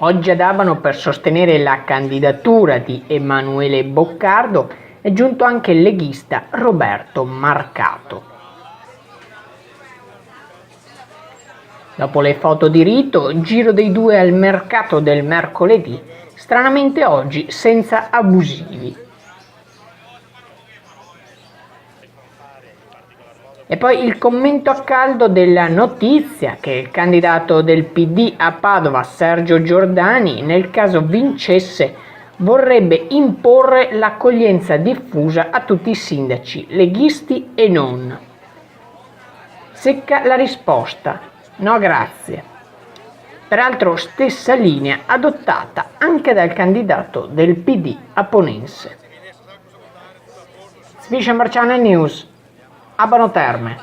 Oggi ad Abano per sostenere la candidatura di Emanuele Boccardo è giunto anche il leghista Roberto Marcato. Dopo le foto di rito, giro dei due al mercato del mercoledì, stranamente oggi senza abusivi. E poi il commento a caldo della notizia che il candidato del PD a Padova, Sergio Giordani, nel caso vincesse, vorrebbe imporre l'accoglienza diffusa a tutti i sindaci, leghisti e non. Secca la risposta: no grazie. Peraltro stessa linea adottata anche dal candidato del PD aponense. Sviscia Marciana News, Abano Terme.